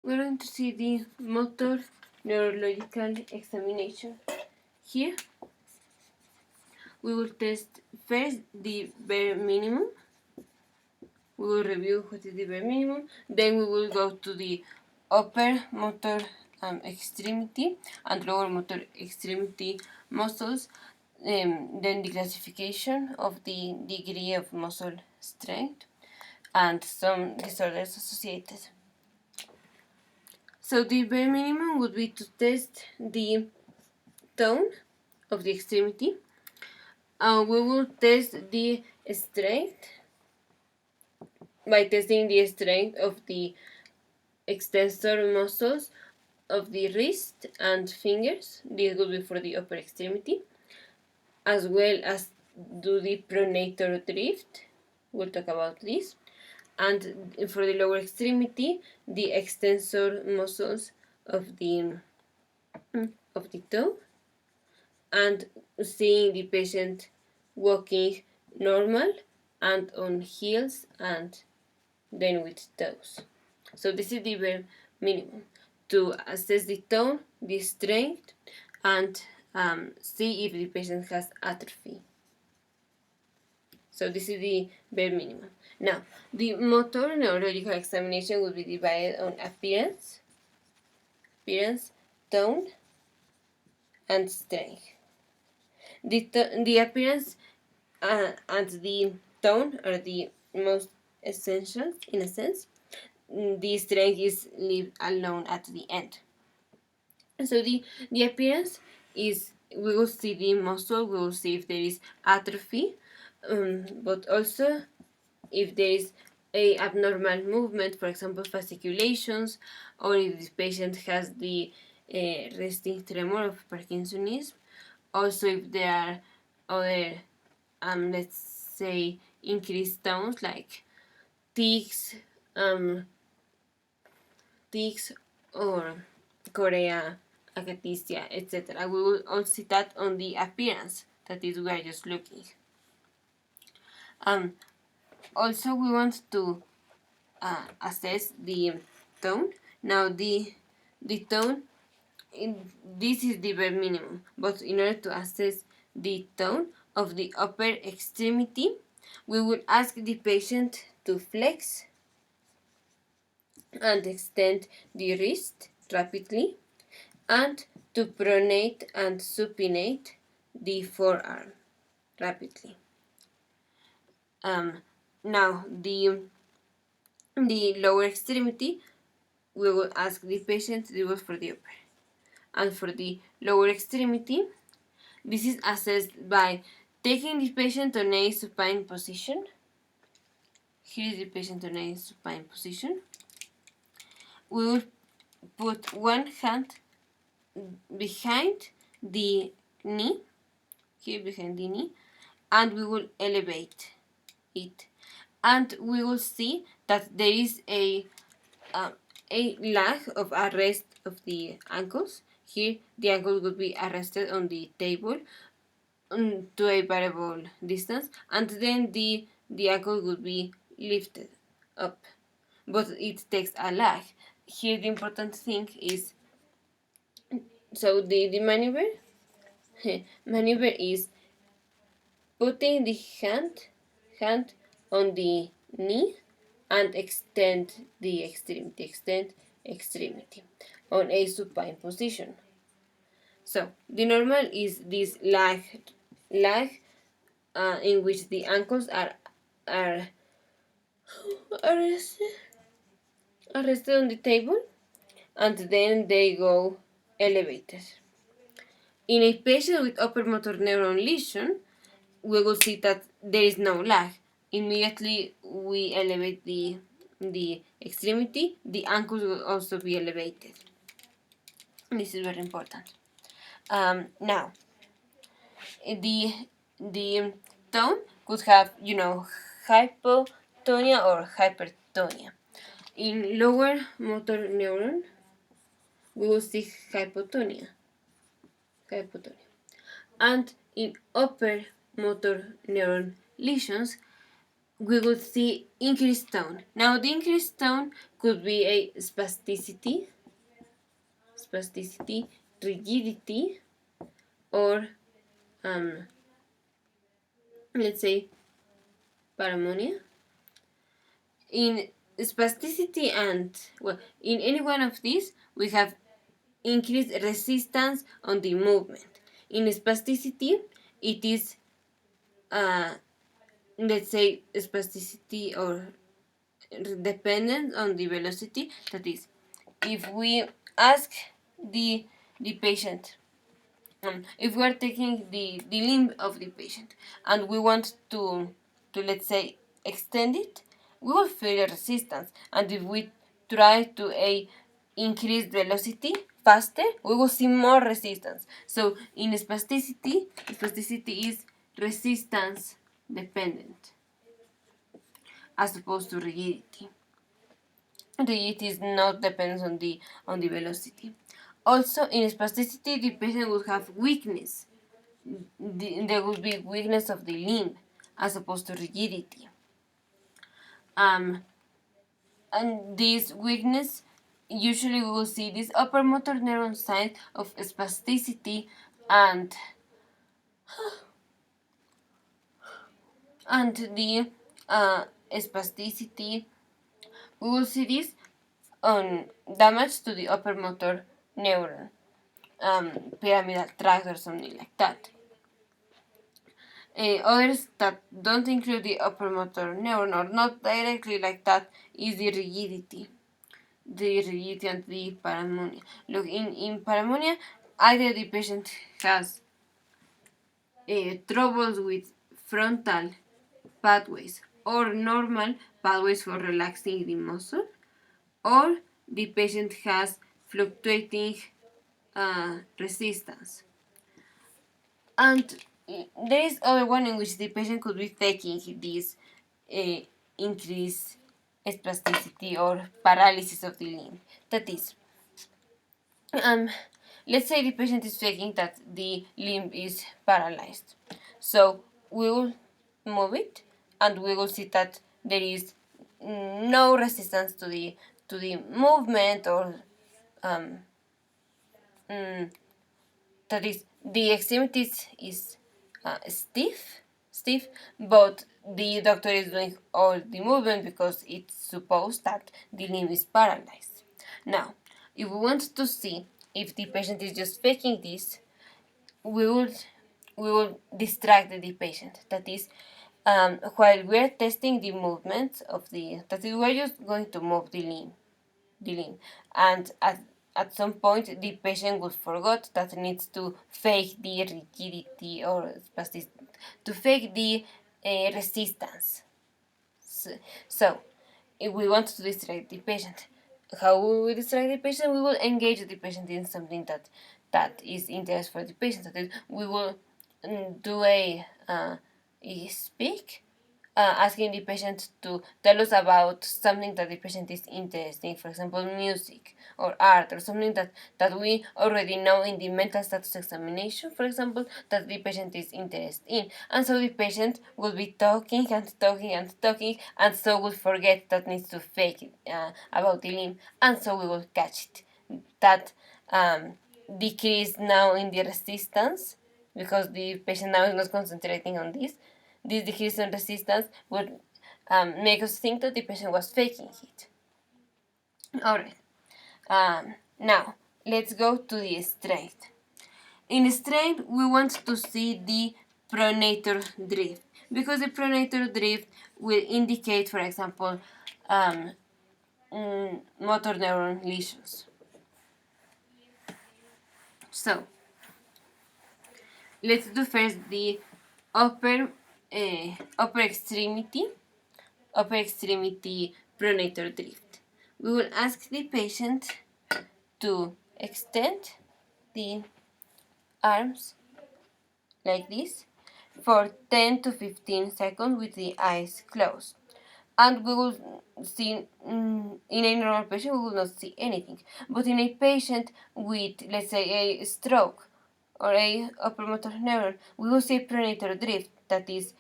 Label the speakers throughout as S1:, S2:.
S1: We're going to see the motor neurological examination. Here, we will test first the bare minimum. We will review what is the bare minimum. Then we will go to the upper motor extremity and lower motor extremity muscles. Then the classification of the degree of muscle strength and some disorders associated. So the bare minimum would be to test the tone of the extremity. We will test the strength by testing the strength of the extensor muscles of the wrist and fingers. This will be for the upper extremity, as well as do the pronator drift. We'll talk about this. And for the lower extremity, the extensor muscles of the toe, and seeing the patient walking normal and on heels and then with toes. So this is the bare minimum to assess the tone, the strength, and see if the patient has atrophy. So this is the bare minimum. Now, the motor neurological examination will be divided on appearance, tone, and strength. The appearance and the tone are the most essential in a sense. The strength is left alone at the end. So the appearance is, we will see the muscle, we will see if there is atrophy, but also if there is a abnormal movement, for example fasciculations, or if the patient has the resting tremor of Parkinsonism. Also if there are other, let's say, increased tones like tics or chorea, akathisia, etc. We will all see that on the appearance, that is, we are just looking. Also, we want to assess the tone. Now, the tone, this is the bare minimum, but in order to assess the tone of the upper extremity, we will ask the patient to flex and extend the wrist rapidly, and to pronate and supinate the forearm rapidly. Now, the lower extremity, we will ask the patient to do it for the upper. And for the lower extremity, this is assessed by taking the patient on a supine position. Here is the patient on a supine position. We will put one hand behind the knee, here behind the knee, and we will elevate it. And we will see that there is a lag of arrest of the ankles. Here the ankle would be arrested on the table to a variable distance, and then the ankle would be lifted up, but it takes a lag. Here the important thing is, so the maneuver is putting the hand on the knee and extend the extremity on a supine position. So the normal is this lag in which the ankles are arrested on the table, and then they go elevated. In a patient with upper motor neuron lesion, we will see that there is no lag. Immediately we elevate the extremity, the ankles will also be elevated. This is very important. Now, the tone could have, hypotonia or hypertonia. In lower motor neuron, we will see hypotonia. And in upper motor neuron lesions, we will see increased tone. Now the increased tone could be a spasticity, rigidity, or let's say paranoia. In spasticity and, well, in any one of these, we have increased resistance on the movement. In spasticity, it is, let's say, spasticity or dependent on the velocity. That is, if we ask the patient, if we are taking the limb of the patient and we want to let's say extend it, we will feel a resistance, and if we try to increase velocity faster, we will see more resistance. So in spasticity is resistance dependent as opposed to rigidity. Rigidity is not dependent on the velocity. Also, in spasticity, the patient will have weakness. There will be weakness of the limb as opposed to rigidity. And this weakness, usually we will see this upper motor neuron sign of spasticity and the spasticity. We will see this on damage to the upper motor neuron, pyramidal tract or something like that. Others that don't include the upper motor neuron or not directly like that is the rigidity. The rigidity and the paranoia. Look, in paranoia, either the patient has troubles with frontal pathways or normal pathways for relaxing the muscle, or the patient has fluctuating resistance. And there is other one in which the patient could be faking this increased spasticity or paralysis of the limb. That is, let's say the patient is faking that the limb is paralyzed. So we will move it, and we will see that there is no resistance to the movement, or that is, the extremity is stiff, but the doctor is doing all the movement because it's supposed that the limb is paralyzed. Now, if we want to see if the patient is just faking this, we will distract the patient. That is, while we are testing the movement of that is, we're just going to move the limb, and at some point the patient will forget that needs to fake the rigidity or spasticity, to fake the resistance. So if we want to distract the patient, how will we distract the patient? We will engage the patient in something that is interest for the patient. That is, we will do a speak, asking the patient to tell us about something that the patient is interested in, for example, music or art, or something that we already know in the mental status examination, for example, that the patient is interested in. And so the patient will be talking and talking and talking, and so will forget that needs to fake it, about the limb, and so we will catch it. That decrease now in the resistance, because the patient now is not concentrating on this. This decrease in resistance would make us think that the patient was faking it. Alright, now let's go to the strength. In strength, we want to see the pronator drift, because the pronator drift will indicate, for example, motor neuron lesions. So, let's do first the upper extremity pronator drift. We will ask the patient to extend the arms like this for 10 to 15 seconds with the eyes closed. And we will see, in a normal patient, we will not see anything. But in a patient with, let's say, a stroke or a upper motor neuron, we will see pronator drift, that is,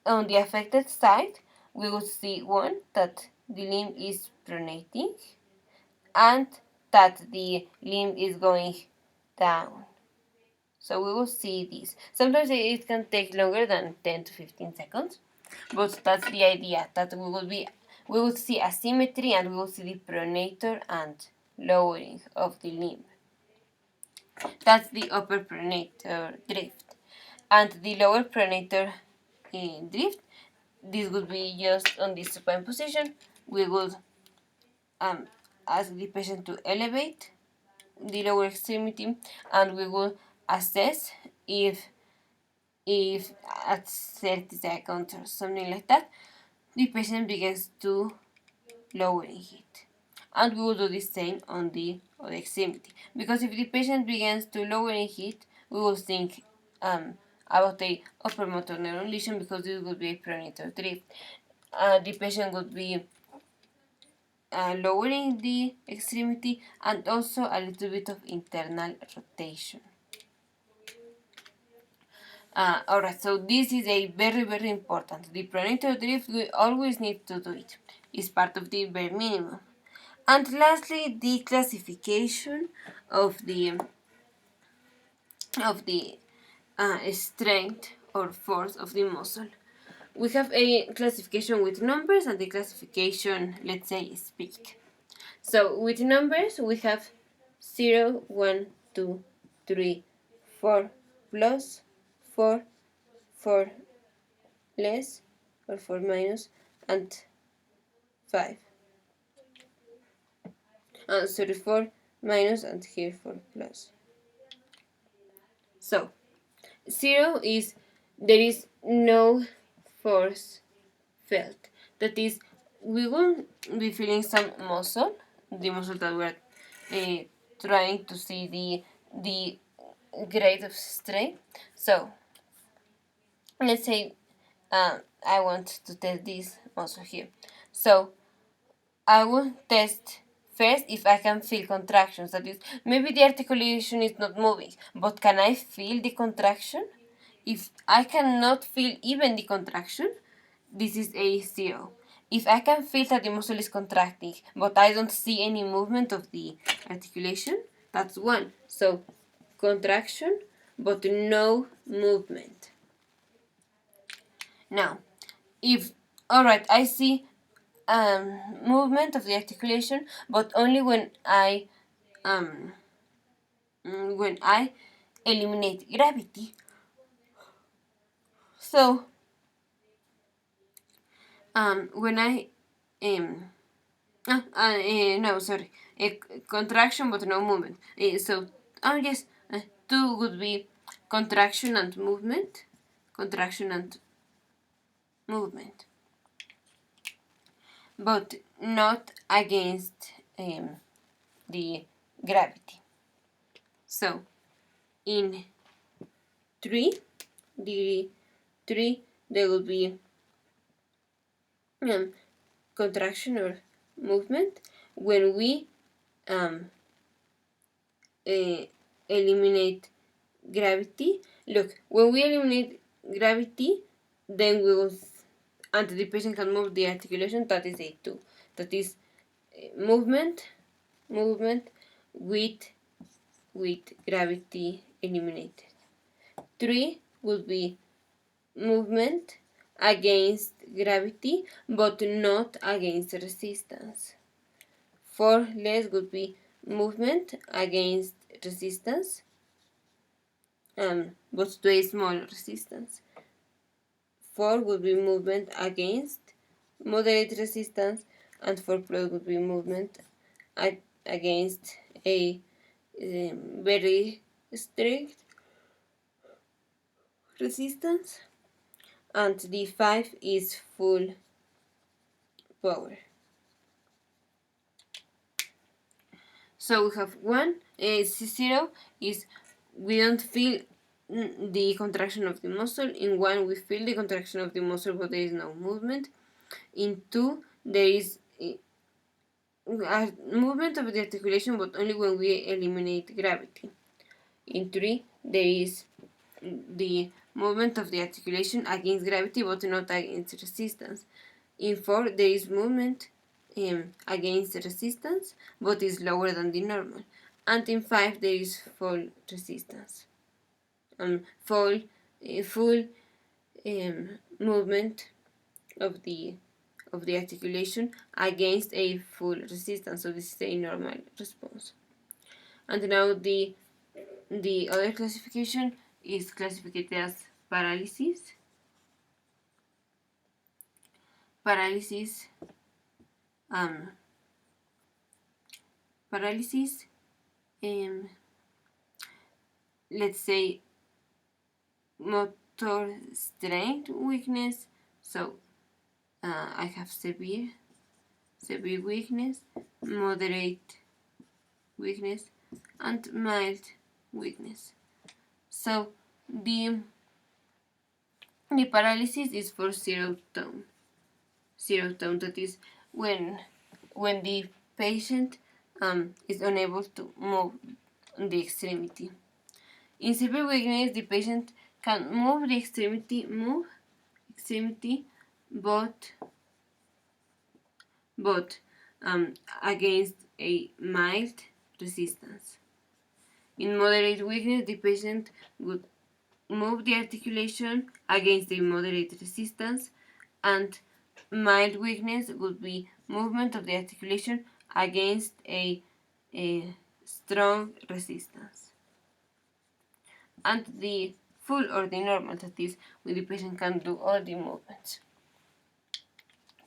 S1: on the affected side, we will see one, that the limb is pronating and that the limb is going down. So we will see this. Sometimes it can take longer than 10 to 15 seconds, but that's the idea, that we will see asymmetry and we will see the pronator and lowering of the limb. That's the upper pronator drift. And the lower pronator drift, this would be just on the supine position. We would ask the patient to elevate the lower extremity, and we will assess if at 30 seconds or something like that, the patient begins to lowering it. And we will do the same on the other extremity. Because if the patient begins to lowering it, we will think about a upper motor neuron lesion, because this would be a pronator drift. The patient would be lowering the extremity and also a little bit of internal rotation. Alright, so this is a very, very important. The pronator drift, we always need to do it. It's part of the bare minimum. And lastly, the classification of the strength or force of the muscle. We have a classification with numbers and the classification, let's say, speak. So with numbers, we have 0, 1, 2, 3, 4 plus, 4, 4 less, or 4 minus, and 5. 4 minus, and here 4 plus. So 0 is there is no force felt. That is, we will be feeling some muscle, the muscle that we're trying to see the grade of strength. So let's say I want to test this muscle here. So I will test first if I can feel contractions. That is, maybe the articulation is not moving, but can I feel the contraction? If I cannot feel even the contraction, this is a 0. If I can feel that the muscle is contracting, but I don't see any movement of the articulation, that's 1. So contraction, but no movement. Now, if, alright, I see movement of the articulation, but only when I eliminate gravity. So when I no, sorry, a contraction but no movement. So yes, 2 would be contraction and movement, but not against the gravity. So in 3, there will be contraction or movement when we eliminate gravity. Look, when we eliminate gravity, then we will, and the patient can move the articulation. That is a 2. That is movement with gravity eliminated. 3 would be movement against gravity, but not against resistance. 4 less would be movement against resistance, but to a small resistance. 4 would be movement against moderate resistance, and 4 plus would be movement against a very strict resistance, and the 5 is full power. So we have 1, 0 is we don't feel the contraction of the muscle. In 1 we feel the contraction of the muscle, but there is no movement. In 2 there is a movement of the articulation, but only when we eliminate gravity. In 3 there is the movement of the articulation against gravity, but not against resistance. In 4, there is movement against resistance, but is lower than the normal. And in 5, there is fall resistance. Full movement of the articulation against a full resistance. So this is a normal response. And now the other classification is classified as paralysis. Paralysis let's say motor strength weakness. So I have severe weakness, moderate weakness, and mild weakness. So the paralysis is for zero tone. That is when the patient is unable to move the extremity. In severe weakness, the patient can move the extremity, but against a mild resistance. In moderate weakness, the patient would move the articulation against a moderate resistance, and mild weakness would be movement of the articulation against a strong resistance. And the full or the normal, that is when the patient can do all the movements.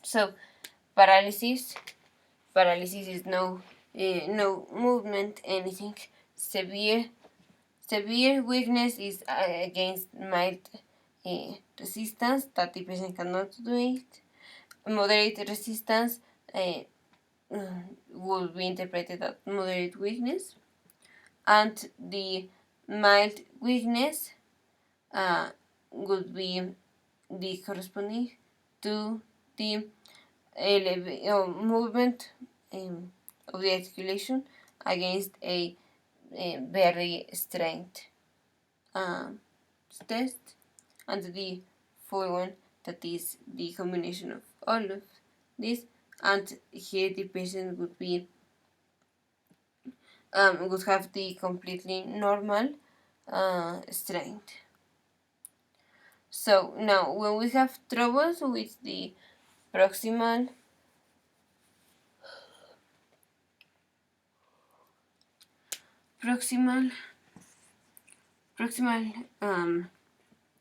S1: So paralysis is no movement, anything. Severe weakness is against mild resistance, that the patient cannot do it. Moderate resistance would be interpreted as moderate weakness, and the mild weakness would be the corresponding to the movement of the articulation against a very strength test, and the full one, that is the combination of all of this, and here the patient would be would have the completely normal strength. So now when we have troubles with the proximal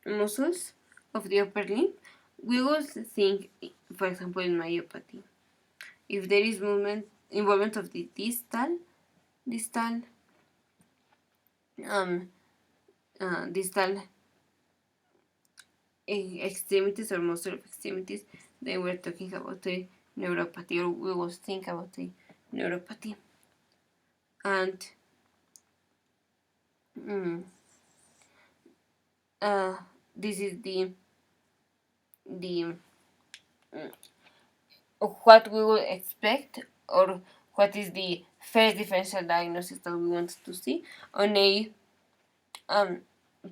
S1: muscles of the upper limb, we will think, for example, in myopathy. If there is involvement of the distal extremities or muscle of extremities, then we're talking about a neuropathy, or we will think about a neuropathy. And this is the what we will expect, or what is the first differential diagnosis that we want to see. On a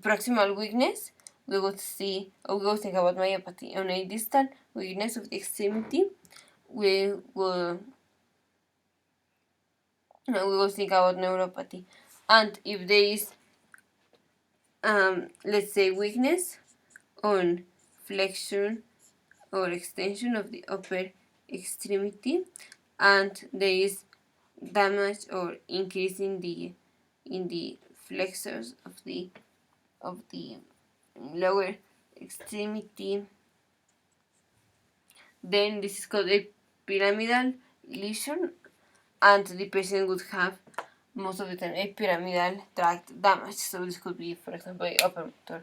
S1: proximal weakness, we will see, or we will think about myopathy. On a distal weakness of the extremity, we will think about neuropathy. And if there is let's say weakness on flexion or extension of the upper extremity, and there is damage or increase in the flexors of the lower extremity, then this is called a pyramidal lesion, and the patient would have most of the time a pyramidal tract damage. So this could be, for example, upper motor